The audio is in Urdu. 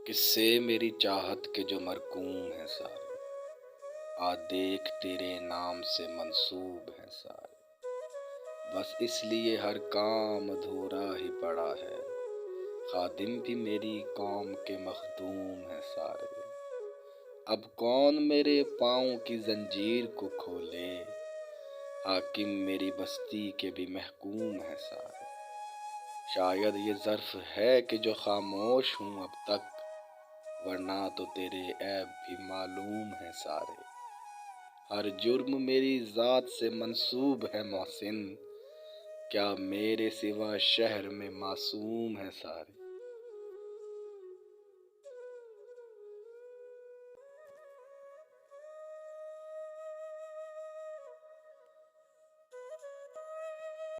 قصے میری چاہت کے جو مرقوم ہیں سارے، دیکھ تیرے نام سے منسوب ہیں سارے، بس اس لیے ہر کام ادھورا ہی پڑا ہے، خادم بھی میری قوم کے مخدوم ہیں سارے، اب کون میرے پاؤں کی زنجیر کو کھولے، حاکم میری بستی کے بھی محکوم ہیں سارے، شاید یہ ظرف ہے کہ جو خاموش ہوں اب تک، ورنہ تو تیرے عیب بھی معلوم ہیں سارے، ہر جرم میری ذات سے منسوب ہے محسن، کیا میرے سوا شہر میں معصوم ہیں سارے۔